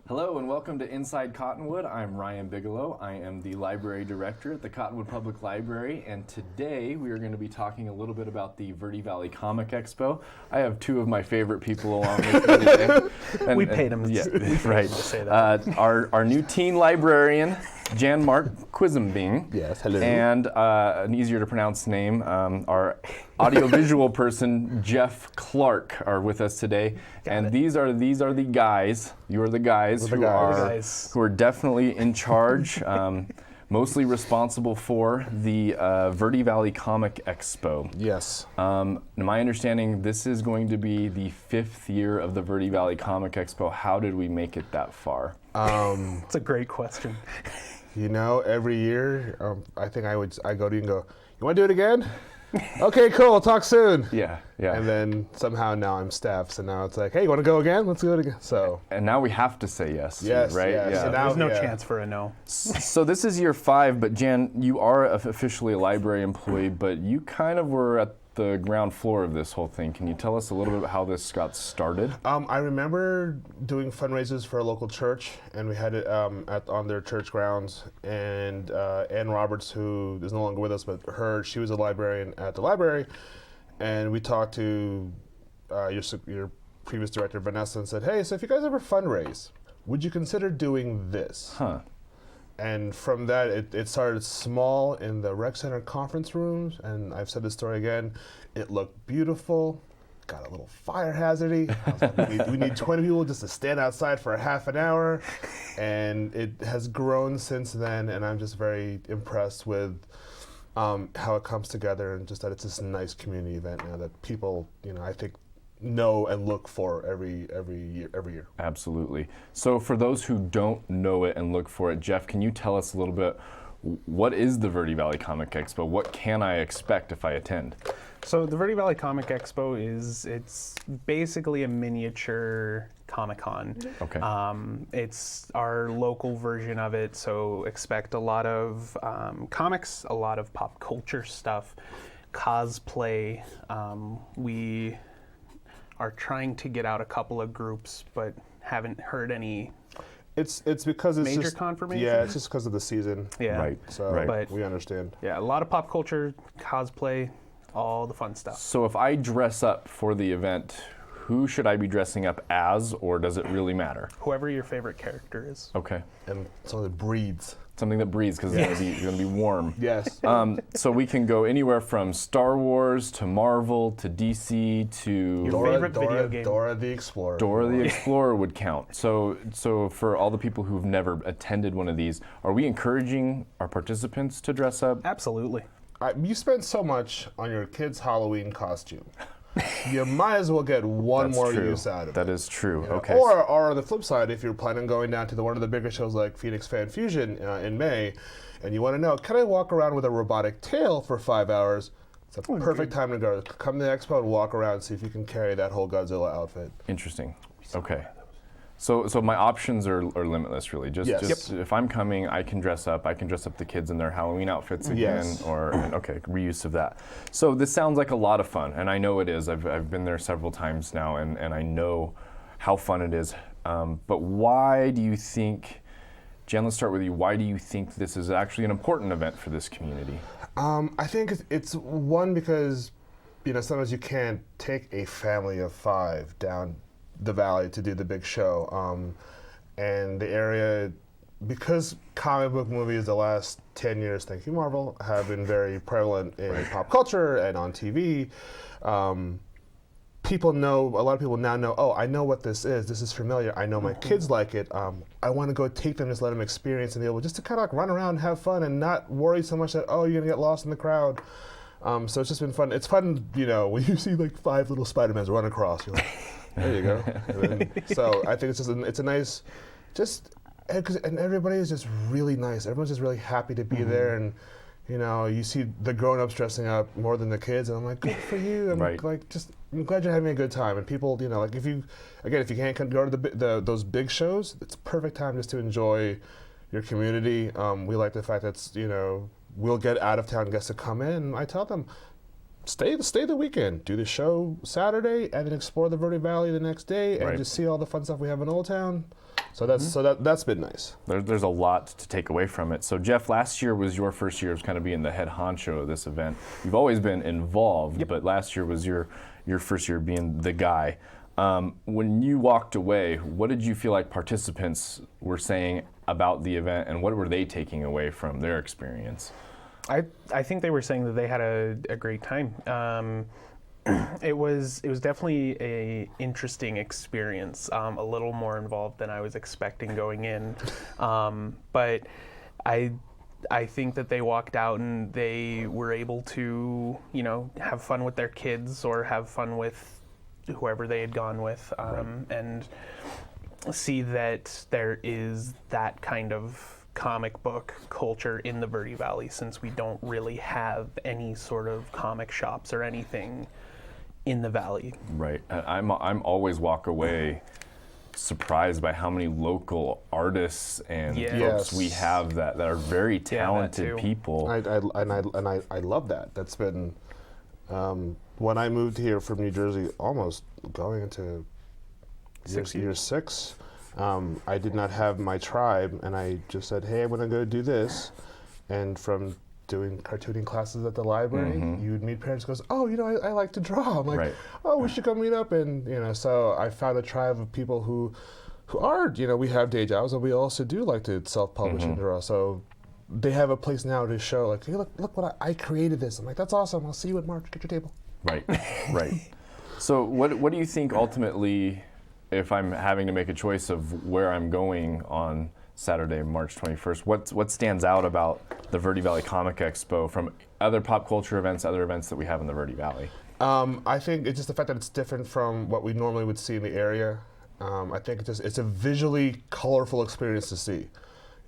Hello and welcome to Inside Cottonwood. I'm Ryan Bigelow. I am the library director at the Cottonwood Public Library, and today we are going to be talking a little bit about the Verde Valley Comic Expo. I have two of my favorite people along with me today. We paid them. Yeah, right. To say that. Our new teen librarian, Jan Marc Quisumbing. Yes, hello. And an easier to pronounce name, our audiovisual person, Jeff Clark, are with us today. These are the guys. You are the guys who are definitely in charge, mostly responsible for the Verde Valley Comic Expo. Yes. My understanding, this is going to be the 5th year of the Verde Valley Comic Expo. How did we make it that far? It's a great question. You know, every year, I think I go to you and go, you want to do it again? Okay, cool, we'll talk soon. Yeah. And then somehow now I'm staff, so now it's like, hey, you want to go again? Let's do it again. So. And now we have to say yes. Yes, right? yes. Yeah. So now, there's no chance for a no. So this is year 5, but Jan, you are officially a library employee, but you kind of were at the ground floor of this whole thing. Can you tell us a little bit about how this got started? I remember doing fundraisers for a local church, and we had it on their church grounds. And Ann Roberts, who is no longer with us, but she was a librarian at the library, and we talked to your previous director, Vanessa, and said, hey, so if you guys ever fundraise, would you consider doing this? Huh. And from that, it started small in the rec center conference rooms, and I've said this story again. It looked beautiful, got a little fire hazardy. I was like, we need 20 people just to stand outside for a half an hour, and it has grown since then. And I'm just very impressed with how it comes together, and just that it's this nice community event now that people, I think, know and look for every year. Absolutely. So for those who don't know it and look for it, Jeff, can you tell us a little bit, what is the Verde Valley Comic Expo? What can I expect if I attend? So the Verde Valley Comic Expo it's basically a miniature Comic-Con. Okay. It's our local version of it, so expect a lot of comics, a lot of pop culture stuff, cosplay. We are trying to get out a couple of groups, but haven't heard any. It's because it's major just confirmation. Yeah, it's just because of the season. Yeah, right. So But we understand. Yeah, a lot of pop culture, cosplay, all the fun stuff. So if I dress up for the event, who should I be dressing up as, or does it really matter? Whoever your favorite character is. Okay. And something that breathes. Something that breathes, because it's going to be warm. Yes. So we can go anywhere from Star Wars to Marvel to DC to Your favorite video game. Dora the Explorer. Dora the Explorer would count. So for all the people who've never attended one of these, are we encouraging our participants to dress up? Absolutely. You spent so much on your kid's Halloween costume. You might as well get one more use out of it. That is true. Yeah. Okay. Or on the flip side, if you're planning on going down to one of the bigger shows like Phoenix Fan Fusion in May, and you want to know, can I walk around with a robotic tail for 5 hours? It's a perfect time to go. Come to the expo and walk around and see if you can carry that whole Godzilla outfit. Interesting. Okay. So my options are limitless, really. Just if I'm coming, I can dress up. I can dress up the kids in their Halloween outfits again, reuse of that. So this sounds like a lot of fun, and I know it is. I've been there several times now, and I know how fun it is. But why do you think, Jen, let's start with you. Why do you think this is actually an important event for this community? I think it's one because, sometimes you can't take a family of 5 down the valley to do the big show, and the area, because comic book movies the last 10 years, thank you Marvel, have been very prevalent in pop culture and on TV. A lot of people now know, oh, I know what this is familiar, I know my kids like it, I want to go take them, just let them experience and be able just to kind of like run around and have fun and not worry so much that, oh, you're gonna get lost in the crowd. So it's just been fun. It's fun, when you see like 5 little Spider-Mans run across, you're like, there you go. So I think it's a nice, and everybody is just really nice. Everyone's just really happy to be there, and you see the grown-ups dressing up more than the kids, and I'm like, good for you. I'm I'm glad you're having a good time. And people, if you can't go to those big shows, it's a perfect time just to enjoy your community. We like the fact that we'll get out of town guests to come in. And I tell them, stay the weekend, do the show Saturday, and then explore the Verde Valley the next day, and just see all the fun stuff we have in Old Town. So that's been nice. There's a lot to take away from it. So Jeff, last year was your first year of kind of being the head honcho of this event. You've always been involved, but last year was your first year being the guy. When you walked away, what did you feel like participants were saying about the event, and what were they taking away from their experience? I think they were saying that they had a great time. It was definitely a interesting experience, a little more involved than I was expecting going in, but I think that they walked out and they were able to, you know, have fun with their kids or have fun with whoever they had gone with, and see that there is that kind of comic book culture in the Verde Valley, since we don't really have any sort of comic shops or anything in the valley. Right. I'm always walk away surprised by how many local artists and folks we have that are very talented people. I love that. That's been when I moved here from New Jersey, almost going into year 6. I did not have my tribe, and I just said, hey, I'm going to go do this. And from doing cartooning classes at the library, you would meet parents who goes, oh, you know, I like to draw. I'm like, oh, we should come meet up. And, you know, so I found a tribe of people who are, you know, we have day jobs, and we also do like to self-publish and draw. So they have a place now to show, like, hey, look what I created this. I'm like, that's awesome. I'll see you at March. Get your table. Right, right. So what do you think ultimately, if I'm having to make a choice of where I'm going on Saturday, March 21st, what stands out about the Verde Valley Comic Expo from other pop culture events, other events that we have in the Verde Valley? I think it's just the fact that it's different from what we normally would see in the area. I think it's a visually colorful experience to see.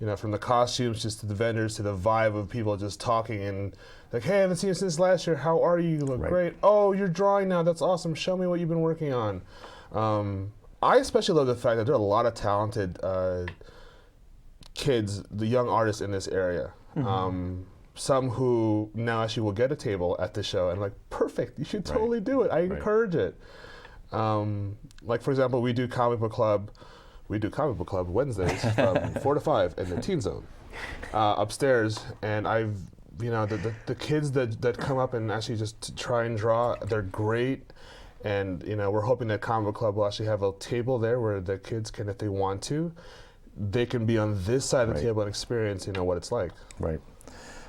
You know, from the costumes just to the vendors to the vibe of people just talking and like, hey, I haven't seen you since last year. How are you? You look great. Oh, you're drawing now. That's awesome. Show me what you've been working on. I especially love the fact that there are a lot of talented kids, the young artists in this area. Some who now actually will get a table at the show and like, perfect, you should totally do it. I encourage it. Like, for example, we do Comic Book Club Wednesdays from 4 to 5 in the Teen Zone upstairs, and I've, you know, the kids that come up and actually just try and draw, they're great. And, you know, we're hoping that Comic Book Club will actually have a table there where the kids can, if they want to, they can be on this side of the table and experience, you know, what it's like. Right.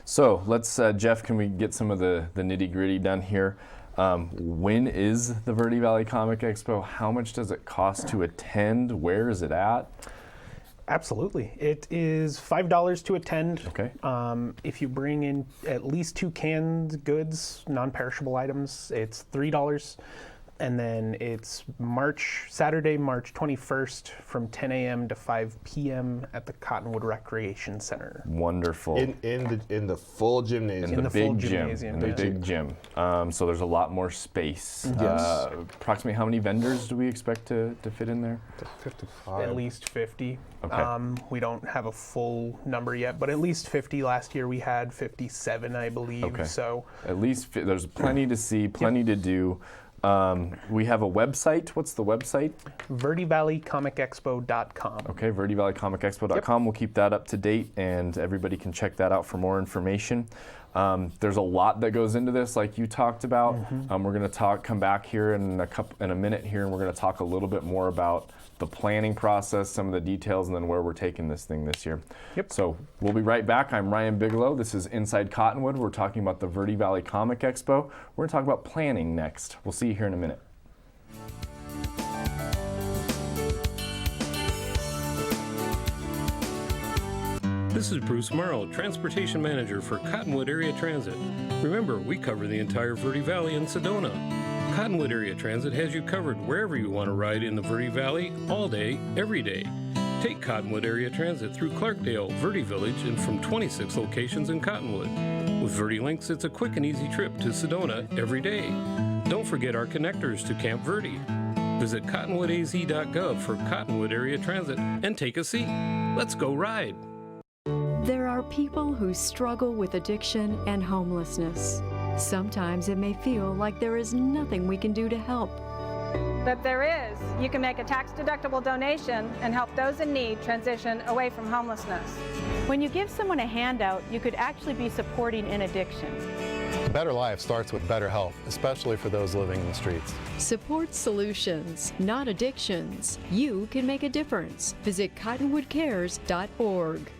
So let's, Jeff, can we get some of the nitty gritty done here? When is the Verde Valley Comic Expo? How much does it cost to attend? Where is it at? Absolutely. It is $5 to attend. Okay. If you bring in at least 2 canned goods, non-perishable items, it's $3. And then it's Saturday, March 21st from 10 a.m. to 5 p.m. at the Cottonwood Recreation Center. Wonderful. In the full gymnasium. In the big gym. In the big gym. So there's a lot more space. Yes. Approximately how many vendors do we expect to fit in there? 55. At least 50. Okay. We don't have a full number yet, but at least 50. Last year we had 57, I believe. Okay. So at least there's plenty to see, plenty to do. We have a website. What's the website? VerdeValleyComicExpo.com. Okay, VerdeValleyComicExpo.com. We'll keep that up to date, and everybody can check that out for more information. There's a lot that goes into this, like you talked about. We're going to come back here in a minute here, and we're going to talk a little bit more about the planning process, some of the details, and then where we're taking this thing this year. So we'll be right back. I'm Ryan Bigelow. This is Inside Cottonwood. We're talking about the Verde Valley Comic Expo. We're going to talk about planning next. We'll see you here in a minute. This is Bruce Morel, Transportation Manager for Cottonwood Area Transit. Remember, we cover the entire Verde Valley and Sedona. Cottonwood Area Transit has you covered wherever you want to ride in the Verde Valley, all day, every day. Take Cottonwood Area Transit through Clarkdale, Verde Village, and from 26 locations in Cottonwood. With Verde Links, it's a quick and easy trip to Sedona every day. Don't forget our connectors to Camp Verde. Visit cottonwoodaz.gov for Cottonwood Area Transit and take a seat. Let's go ride. There are people who struggle with addiction and homelessness. Sometimes it may feel like there is nothing we can do to help. But there is. You can make a tax-deductible donation and help those in need transition away from homelessness. When you give someone a handout, you could actually be supporting an addiction. A better life starts with better health, especially for those living in the streets. Support solutions, not addictions. You can make a difference. Visit cottonwoodcares.org.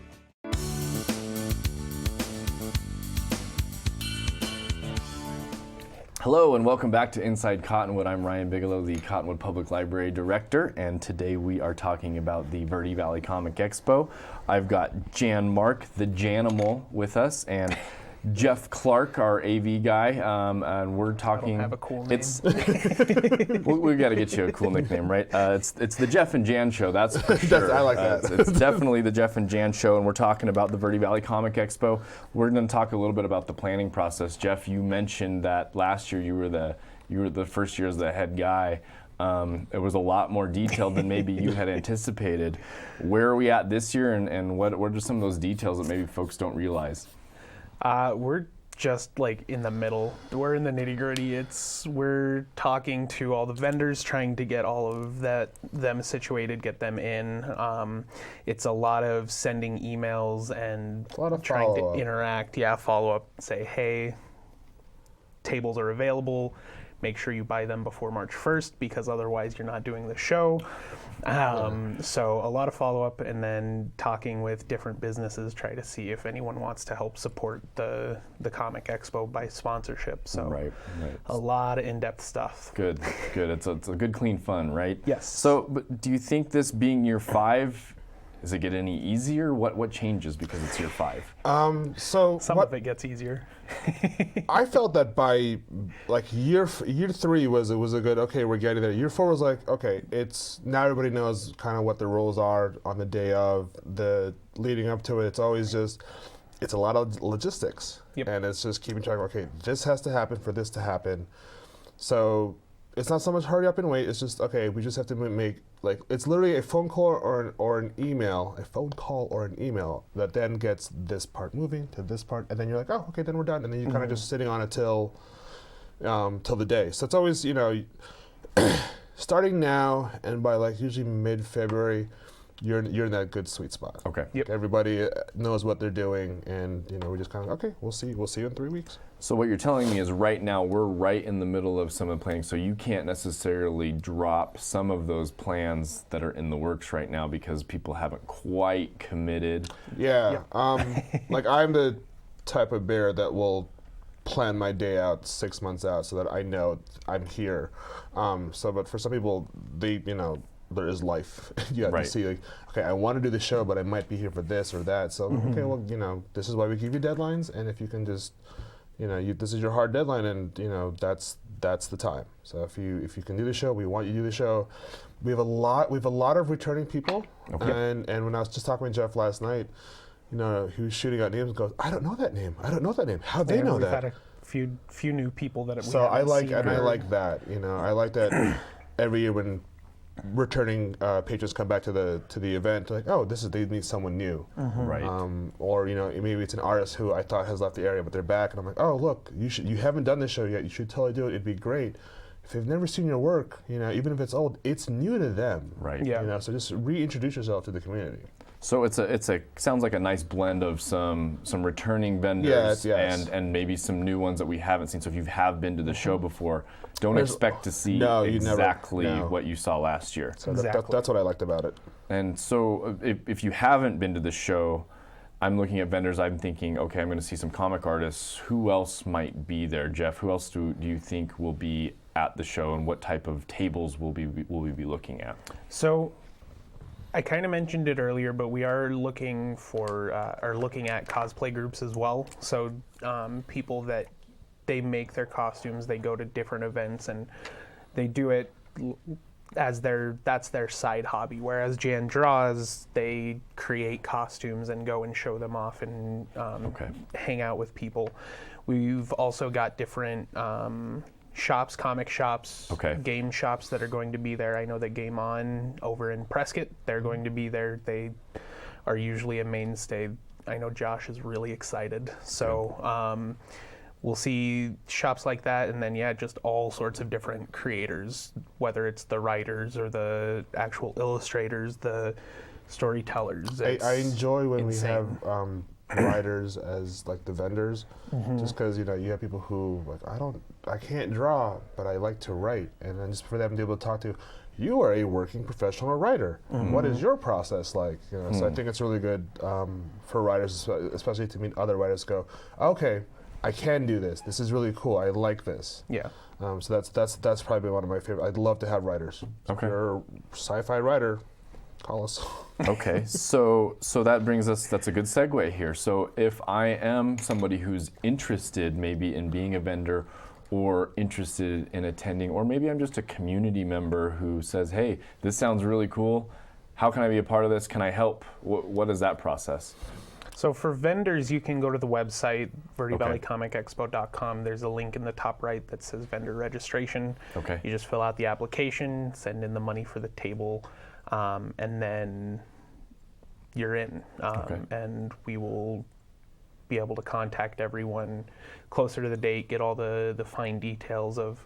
Hello and welcome back to Inside Cottonwood. I'm Ryan Bigelow, the Cottonwood Public Library Director, and today we are talking about the Verde Valley Comic Expo. I've got Jan Marc, the Janimal, with us, and Jeff Clark, our AV guy, and we're talking. I don't have a cool name. We've got to get you a cool nickname, right? It's the Jeff and Jan Show. That's for sure. I like that. It's definitely the Jeff and Jan Show, and we're talking about the Verde Valley Comic Expo. We're going to talk a little bit about the planning process. Jeff, you mentioned that last year you were the first year as the head guy. It was a lot more detailed than maybe you had anticipated. Where are we at this year, and what are some of those details that maybe folks don't realize? We're just like in the middle. We're in the nitty-gritty. We're talking to all the vendors, trying to get all of them situated, get them in. It's a lot of sending emails and trying to interact. Yeah, follow up, say, hey, tables are available. Make sure you buy them before March 1st because otherwise you're not doing the show. So a lot of follow-up and then talking with different businesses, try to see if anyone wants to help support the Comic Expo by sponsorship. So right. A lot of in-depth stuff. Good. It's a good, clean fun, right? Yes. So, but do you think this being year 5, does it get any easier? What changes because it's year 5? Some of it gets easier. I felt that by like year 3 was a good, okay, we're getting there. Year 4 was like, okay, it's now everybody knows kind of what the rules are on the day of, the leading up to it. It's always just, it's a lot of logistics. Yep. And it's just keeping track of, okay, this has to happen for this to happen. So it's not so much hurry up and wait. It's just, okay, we just have to make, like, it's literally a phone call or an email, that then gets this part moving to this part, and then you're like, oh, okay, then we're done, and then you're kind of just sitting on it till the day. So it's always, starting now, and by like usually mid-February, you're in that good sweet spot. Okay. Yep. Everybody knows what they're doing, and we just kind of, okay, we'll see you in 3 weeks. So what you're telling me is right now we're right in the middle of some of the planning, so you can't necessarily drop some of those plans that are in the works right now because people haven't quite committed. Yeah. Like I'm the type of bear that will plan my day out 6 months out so that I know I'm here. But for some people, there is life. You have to see, like, okay, I want to do the show, but I might be here for this or that. So, okay, well, this is why we give you deadlines, and if you can just, this is your hard deadline, and that's the time. So if you can do the show, we want you to do the show. We have a lot of returning people, and when I was just talking with Jeff last night, who's shooting out names, goes, I don't know that name. How'd they know that? We've had a few new people that we So I like seen. and I like that. I like that every year when returning patrons come back to the event, like, oh, they need someone new, Right? or maybe it's an artist who I thought has left the area, but they're back, and I'm like, oh, look, you haven't done this show yet. You should totally do it. It'd be great. If they've never seen your work, even if it's old, it's new to them. Right. Yeah. So just reintroduce yourself to the community. So it's sounds like a nice blend of some returning vendors Yes. and maybe some new ones that we haven't seen. So if you have been to the show before, don't expect to see exactly what you saw last year. So Exactly. that's what I liked about it. And so if you haven't been to the show, I'm looking at vendors, I'm thinking, okay, I'm going to see some comic artists. Who else might be there, Jeff? Who else do you think will be at the show, and what type of tables will we be looking at? So I kind of mentioned it earlier, but we are looking at cosplay groups as well. So people that they make their costumes, they go to different events, and they do it as that's their side hobby. Whereas Jan draws, they create costumes and go and show them off and hang out with people. We've also got different shops, comic shops, game shops that are going to be there. I know that Game On over in Prescott, they're going to be there. They are usually a mainstay. I know Josh is really excited. So we'll see shops like that, and then just all sorts of different creators, whether it's the writers or the actual illustrators, the storytellers. I enjoy when insane. we have writers as like the vendors, just because you have people who like I can't draw, but I like to write, and then just for them to be able to talk to, you are a working professional writer. What is your process like? So I think it's really good for writers, especially to meet other writers. Go, okay, I can do this. This is really cool. I like this. Yeah. So that's probably one of my favorite. I'd love to have writers. So Okay. if you're a sci-fi writer, call us. Okay, so that brings us, that's a good segue here. So if I am somebody who's interested maybe in being a vendor or interested in attending, or maybe I'm just a community member who says, hey, this sounds really cool. How can I be a part of this? Can I help? What is that process? So for vendors, you can go to the website, Okay. VerdeValleyComicExpo.com. There's a link in the top right that says vendor registration. Okay. You just fill out the application, send in the money for the table, and then you're in. Okay. And we will be able to contact everyone closer to the date, get all the fine details of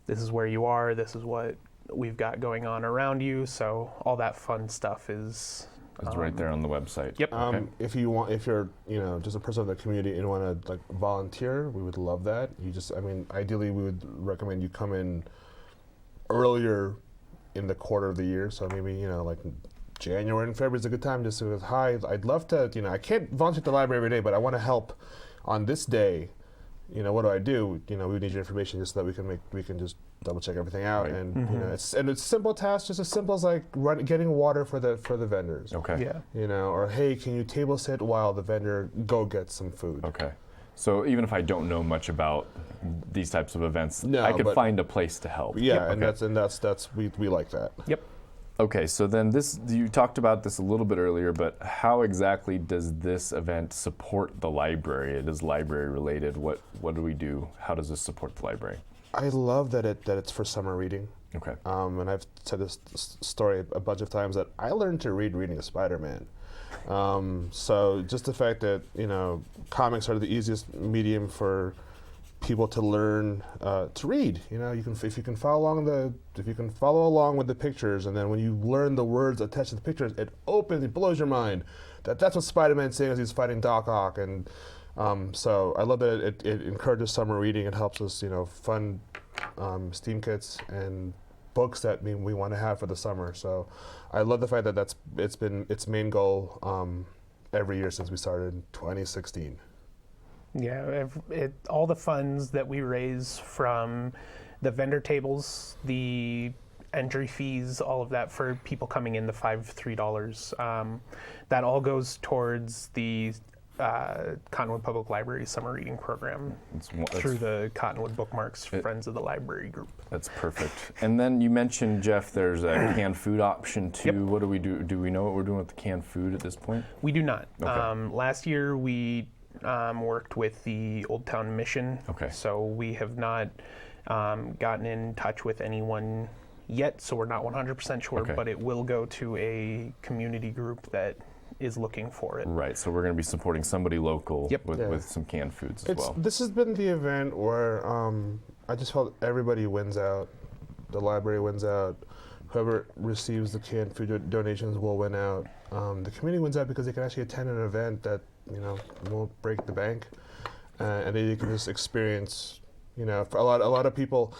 this is where you are, this is what we've got going on around you. So all that fun stuff is... It's right there on the website. Yep. Okay. If you're just a person of the community and you want to like volunteer, we would love that. Ideally we would recommend you come in earlier in the quarter of the year. So maybe like January and February is a good time just to hi. I'd love to. I can't volunteer at the library every day, but I want to help on this day. What do I do? We need your information just so that we can just double check everything out. Right. And it's a simple task, just as simple as like getting water for the vendors. Okay. Yeah. Or hey, can you table sit while the vendor go get some food? Okay. So even if I don't know much about these types of events, No, I could but- find a place to help. Yeah, Okay. and that's we like that. Yep. Okay, so then you talked about this a little bit earlier, but how exactly does this event support the library? It is library related. What do we do? How does this support the library? I love that it's for summer reading. Okay. And I've said this story a bunch of times that I learned to read reading a Spider-Man. So just the fact that comics are the easiest medium for people to learn to read. If you can follow along with the pictures, and then when you learn the words attached to the pictures, it blows your mind. That's what Spider-Man's saying as he's fighting Doc Ock, and so I love that it encourages summer reading. It helps us, fund STEAM kits and books that we want to have for the summer. So I love the fact that it's been its main goal every year since we started in 2016. Yeah, all the funds that we raise from the vendor tables, the entry fees, all of that for people coming in, the $3, that all goes towards the Cottonwood Public Library Summer Reading Program through the Cottonwood Bookmarks Friends of the Library group. That's perfect. And then you mentioned, Jeff, there's a canned food option too. Yep. What do we do? Do we know what we're doing with the canned food at this point? We do not. Okay. Last year we worked with the Old Town Mission. Okay. So we have not gotten in touch with anyone yet, so we're not 100% sure, Okay. but it will go to a community group that is looking for it. Right, so we're going to be supporting somebody local Yep. with some canned foods as well. This has been the event where I just felt everybody wins out. The library wins out. Whoever receives the canned food donations will win out. The community wins out because they can actually attend an event that won't break the bank, and they can just experience. For a lot of people,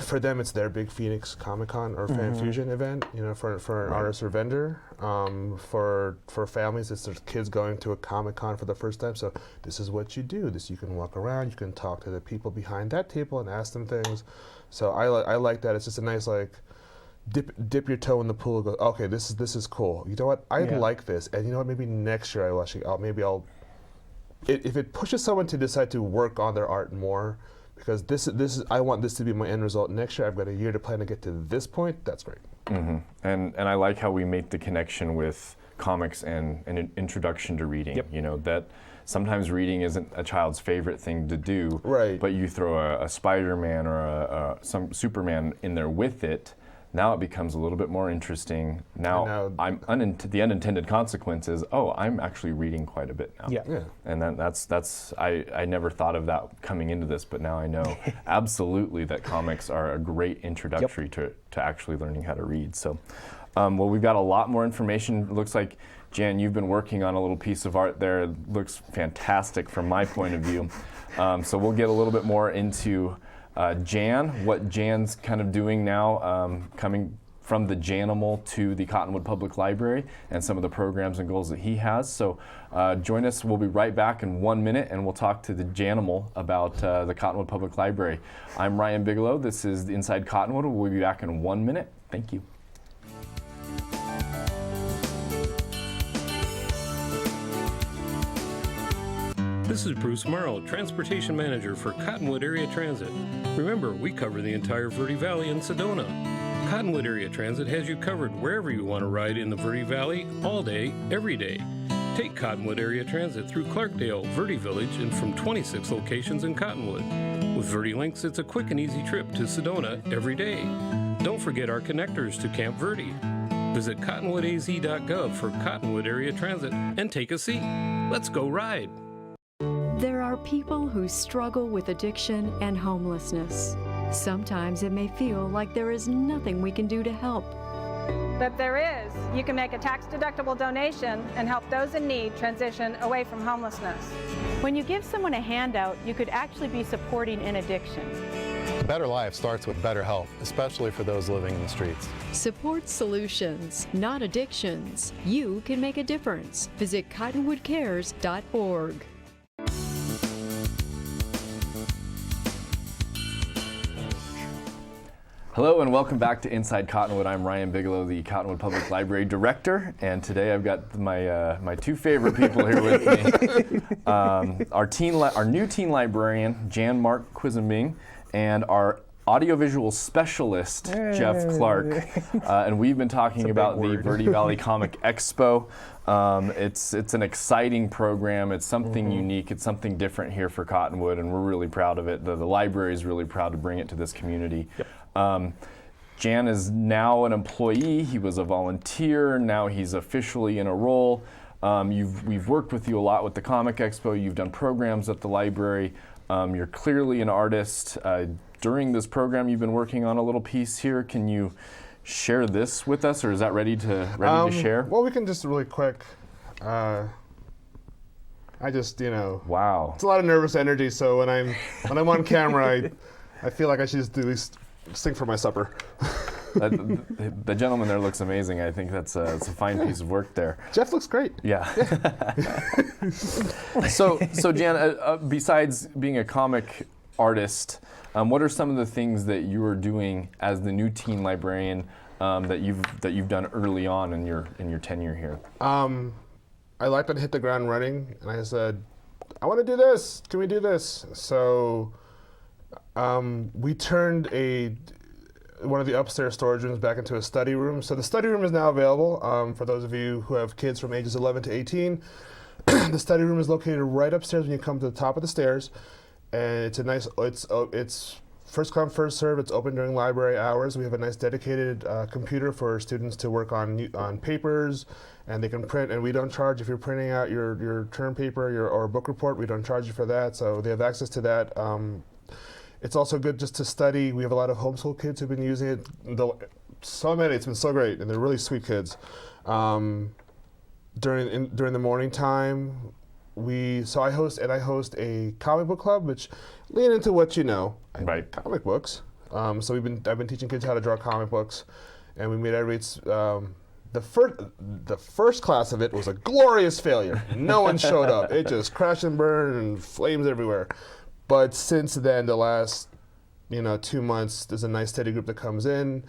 for them it's their big Phoenix Comic Con or Fan Fusion event. For an artist or vendor. For families, it's their kids going to a Comic Con for the first time. So this is what you do. You can walk around, you can talk to the people behind that table and ask them things. So I like that. It's just a nice dip your toe in the pool and go, okay, this is cool. You know what? I like this, and you know what? Maybe next year if it pushes someone to decide to work on their art more, because this is I want this to be my end result. Next year, I've got a year to plan to get to this point. That's great. Mm-hmm. And I like how we make the connection with comics and an introduction to reading. Yep. That sometimes reading isn't a child's favorite thing to do. Right. But you throw a Spider-Man or some Superman in there with it. Now it becomes a little bit more interesting. Now the unintended consequence is, oh, I'm actually reading quite a bit now. Yeah. And then I never thought of that coming into this, but now I know absolutely that comics are a great introductory to actually learning how to read. So, well, we've got a lot more information. It looks like, Jan, you've been working on a little piece of art there. It looks fantastic from my point of view. So we'll get a little bit more into Jan, what Jan's kind of doing now, coming from the Janimal to the Cottonwood Public Library, and some of the programs and goals that he has. So join us. We'll be right back in 1 minute, and we'll talk to the Janimal about the Cottonwood Public Library. I'm Ryan Bigelow. This is Inside Cottonwood. We'll be back in 1 minute. Thank you. This is Bruce Morel, Transportation Manager for Cottonwood Area Transit. Remember, we cover the entire Verde Valley and Sedona. Cottonwood Area Transit has you covered wherever you want to ride in the Verde Valley, all day, every day. Take Cottonwood Area Transit through Clarkdale, Verde Village, and from 26 locations in Cottonwood. With Verde Links, it's a quick and easy trip to Sedona every day. Don't forget our connectors to Camp Verde. Visit cottonwoodaz.gov for Cottonwood Area Transit and take a seat. Let's go ride. There are people who struggle with addiction and homelessness. Sometimes it may feel like there is nothing we can do to help. But there is. You can make a tax-deductible donation and help those in need transition away from homelessness. When you give someone a handout, you could actually be supporting an addiction. A better life starts with better health, especially for those living in the streets. Support solutions, not addictions. You can make a difference. Visit cottonwoodcares.org. Hello and welcome back to Inside Cottonwood. I'm Ryan Bigelow, the Cottonwood Public Library Director, and today I've got my two favorite people here with me. Our new teen librarian, Jan Marc Quisumbing, and our audiovisual specialist, Jeff Clark. And we've been talking about the Verde Valley Comic Expo. It's an exciting program. It's something unique. It's something different here for Cottonwood, and we're really proud of it. The library is really proud to bring it to this community. Yep. Jan is now an employee. He was a volunteer. Now he's officially in a role. We've worked with you a lot with the Comic Expo. You've done programs at the library. You're clearly an artist. During this program, you've been working on a little piece here. Can you share this with us, or is that ready to share? Well, we can just really quick. I just, Wow. It's a lot of nervous energy. So when I'm on camera, I feel like I should just at least sing for my supper. The gentleman there looks amazing. I think it's a fine piece of work there. Jeff looks great. Yeah. So Jan, besides being a comic artist, what are some of the things that you are doing as the new teen librarian that you've done early on in your tenure here? I like to hit the ground running, and I said, I want to do this. Can we do this? So we turned one of the upstairs storage rooms back into a study room. So the study room is now available for those of you who have kids from ages 11 to 18. The study room is located right upstairs when you come to the top of the stairs, and it's first come, first serve. It's open during library hours. We have a nice dedicated computer for students to work on papers, and they can print. And we don't charge if you're printing out your term paper or book report. We don't charge you for that, so they have access to that. It's also good just to study. We have a lot of homeschool kids who've been using it. So many, it's been so great, and they're really sweet kids. During the morning time, I host a comic book club, which lean into what you know, right? Comic books. So I've been teaching kids how to draw comic books, and we made everybody's. The first class of it was a glorious failure. No one showed up. It just crashed and burned and flames everywhere. But since then, the last 2 months, there's a nice steady group that comes in.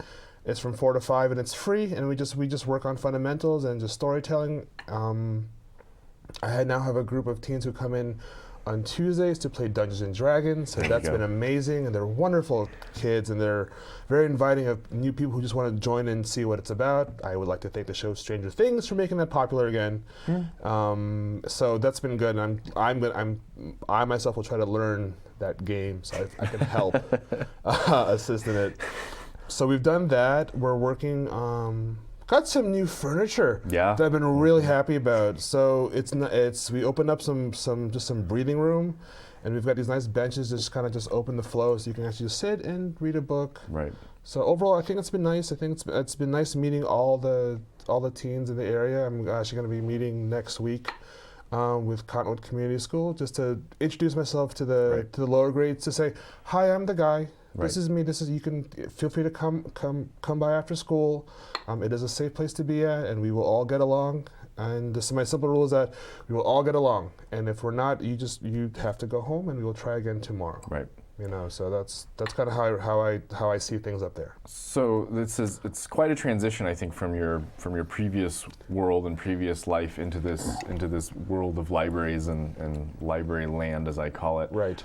It's from 4 to 5, and it's free. And we just work on fundamentals and just storytelling. I now have a group of teens who come in on Tuesdays to play Dungeons and Dragons. So that's been amazing, and they're wonderful kids, and they're very inviting of new people who just want to join and see what it's about. I would like to thank the show Stranger Things for making that popular again. So that's been good, and I myself will try to learn that game so I can help assist in it. So we've done that. We're working. Got some new furniture. Yeah. That I've been really happy about. So we opened up some breathing room, and we've got these nice benches that just kind of just open the flow, so you can actually just sit and read a book. Right. So overall, I think it's been nice. I think it's been nice meeting all the teens in the area. I'm actually going to be meeting next week with Cottonwood Community School, just to introduce myself to the lower grades, to say, hi, I'm the guy. Right. This is me. You can feel free to come by after school. It is a safe place to be at, and we will all get along. And this is my simple rule: is that we will all get along. And if we're not, you have to go home, and we will try again tomorrow. Right. So that's kind of how I see things up there. So it's quite a transition, I think, from your previous world and previous life into this world of libraries and library land, as I call it. Right.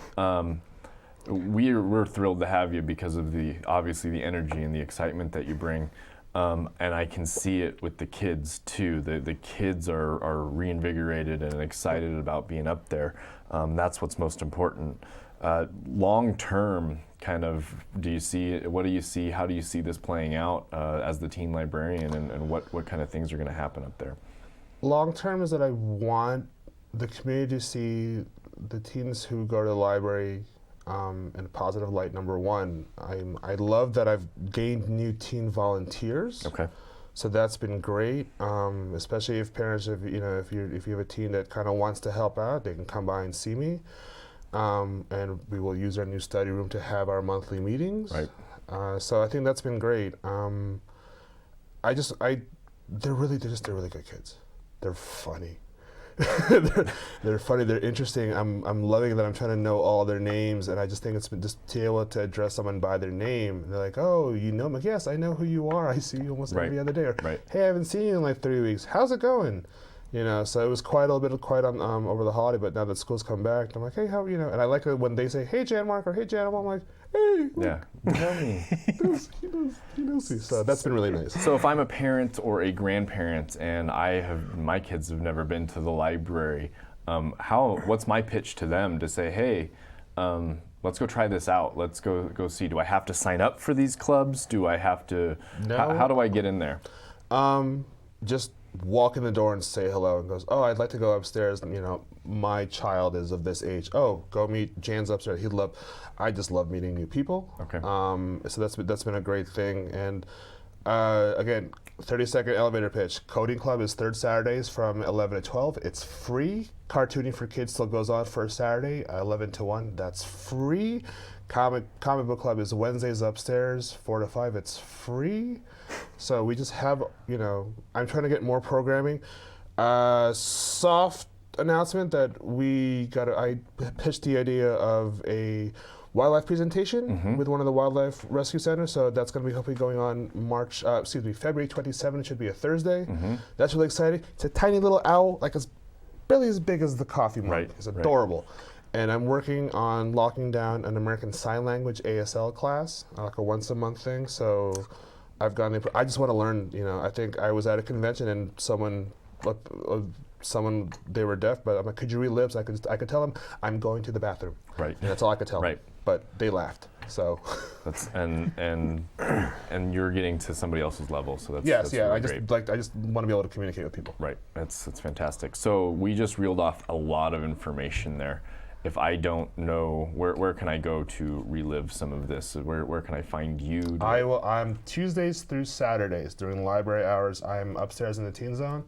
We're thrilled to have you because of obviously the energy and the excitement that you bring, and I can see it with the kids too. The kids are reinvigorated and excited about being up there. That's what's most important. Long term, kind of, what do you see? How do you see this playing out as the teen librarian, and what kind of things are going to happen up there? Long term is that I want the community to see the teens who go to the library in a positive light. Number one, I love that I've gained new teen volunteers. Okay. So that's been great, especially if parents, if you have a teen that kind of wants to help out, they can come by and see me. And we will use our new study room to have our monthly meetings. Right. So I think that's been great. They're really good kids. They're funny. they're funny. They're interesting. I'm loving that. I'm trying to know all their names, and I just think it's been just to be able to address someone by their name. And they're like, "Oh, you know me?" Like, yes, I know who you are. I see you almost every other day. Or, hey, I haven't seen you in like 3 weeks. How's it going? So it was quite a little bit quiet on over the holiday, but now that school's come back, I'm like, hey, how and I like it when they say, hey, Jan Marc, or hey, Janimal. I'm like, hey. Yeah. Tell me. He knows me. So that's been really nice. So if I'm a parent or a grandparent and my kids have never been to the library, what's my pitch to them to say, hey, let's go try this out. Let's go see. Do I have to sign up for these clubs? Do I have to? No. How do I get in there? Just walk in the door and say hello, and goes, oh, I'd like to go upstairs. My child is of this age. Oh, go meet Jan's upstairs. I just love meeting new people. Okay. So that's been a great thing. And again, 30-second elevator pitch. Coding Club is third Saturdays from 11 to 12. It's free. Cartooning for Kids still goes on first Saturday, 11 to 1. That's free. Comic Book Club is Wednesdays upstairs, 4 to 5. It's free. So we just have, I'm trying to get more programming. Soft announcement that I pitched the idea of a wildlife presentation with one of the wildlife rescue centers. So that's going to be hopefully going on February 27th. It should be a Thursday. That's really exciting. It's a tiny little owl, like it's barely as big as the coffee mug. Right. It's adorable. And I'm working on locking down an American Sign Language ASL class, like a once a month thing. So I just want to learn. I think I was at a convention and someone, they were deaf, but I'm like, could you read lips? I could tell them I'm going to the bathroom. Right. And that's all I could tell them. But they laughed. So. And you're getting to somebody else's level. So that's yes, yeah. Really great. I just want to be able to communicate with people. Right. That's fantastic. So we just reeled off a lot of information there. If I don't know, where can I go to relive some of this? Where can I find you? I'm Tuesdays through Saturdays during library hours. I'm upstairs in the teen zone.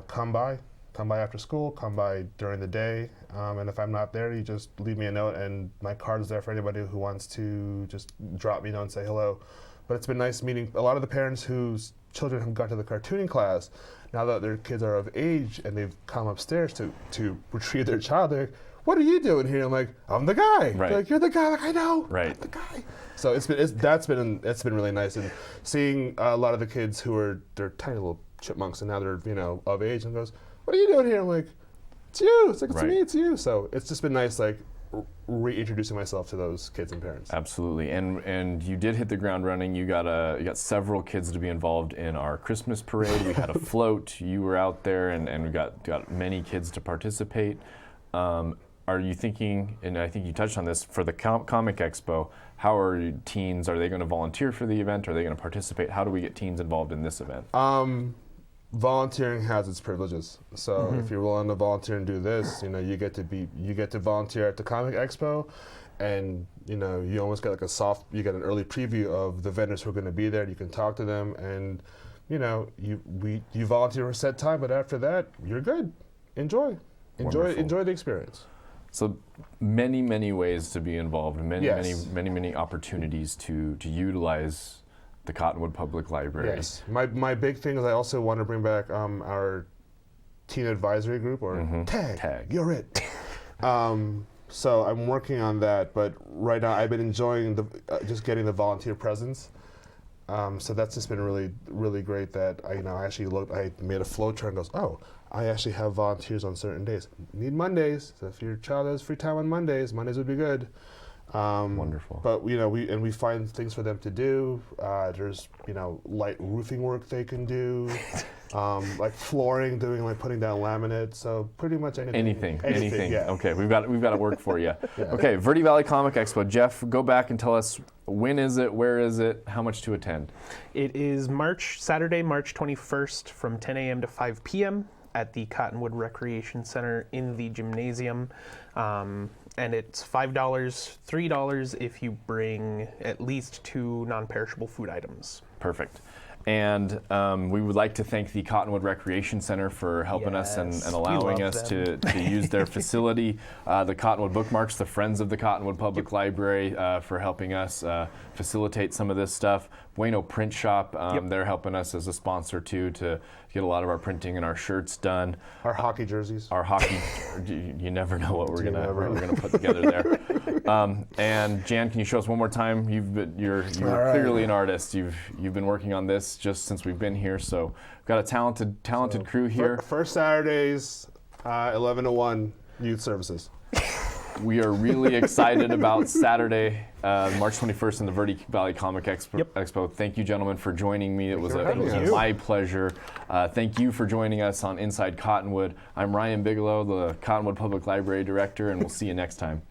Come by after school, come by during the day. And if I'm not there, you just leave me a note, and my card is there for anybody who wants to just drop me a note and say hello. But it's been nice meeting a lot of the parents whose children have gone to the cartooning class. Now that their kids are of age and they've come upstairs to retrieve their child, they're like, what are you doing here? I'm like, I'm the guy. Right. Like, you're the guy. Like, I know. Right. I'm the guy. So it's been really nice, and seeing a lot of the kids they're tiny little chipmunks, and now they're of age, and goes, what are you doing here? I'm like, it's you. It's like, it's me. It's you. So it's just been nice, like reintroducing myself to those kids and parents. Absolutely, and you did hit the ground running. You got several kids to be involved in our Christmas parade. We had a float. You were out there, and we got many kids to participate. are you thinking, and I think you touched on this, for the Comic Expo, how are teens, are they going to volunteer for the event? Are they going to participate? How do we get teens involved in this event? Volunteering has its privileges. So if you're willing to volunteer and do this, you get to volunteer at the Comic Expo, and you almost get like you get an early preview of the vendors who are going to be there. You can talk to them, and you volunteer for a set time, but after that, you're good. Enjoy the experience. So many ways to be involved, many opportunities to utilize the Cottonwood Public Library. Yes. My big thing is I also want to bring back our teen advisory group, or tag. You're it. So I'm working on that, but right now I've been enjoying just getting the volunteer presence. So that's just been really great that I made a flow chart and goes, oh, I actually have volunteers on certain days. Need Mondays, so if your child has free time on Mondays would be good. Wonderful. But we find things for them to do. There's light roofing work they can do, like flooring, putting down laminate. So pretty much anything. Anything. Yeah. Okay, we've got to work for you. Yeah. Okay, Verde Valley Comic Expo. Jeff, go back and tell us, when is it? Where is it? How much to attend? It is Saturday, March 21st, from 10 a.m. to 5 p.m. at the Cottonwood Recreation Center in the gymnasium. And it's $5, $3 if you bring at least 2 non-perishable food items. Perfect. And we would like to thank the Cottonwood Recreation Center for helping us and allowing us to use their facility. The Cottonwood Bookmarks, the Friends of the Cottonwood Public Library, for helping us facilitate some of this stuff. Bueno Print Shop, they're helping us as a sponsor too to get a lot of our printing and our shirts done. Our hockey jerseys. Our hockey, you never know what we're gonna put together there. And Jan, can you show us one more time? You're clearly an artist. You've been working on this just since we've been here. So we've got a talented crew here. First Saturdays, 11 to 1, youth services. We are really excited about Saturday, March 21st in the Verde Valley Comic Expo. Thank you, gentlemen, for joining me. It was my pleasure. Thank you for joining us on Inside Cottonwood. I'm Ryan Bigelow, the Cottonwood Public Library Director, and we'll see you next time.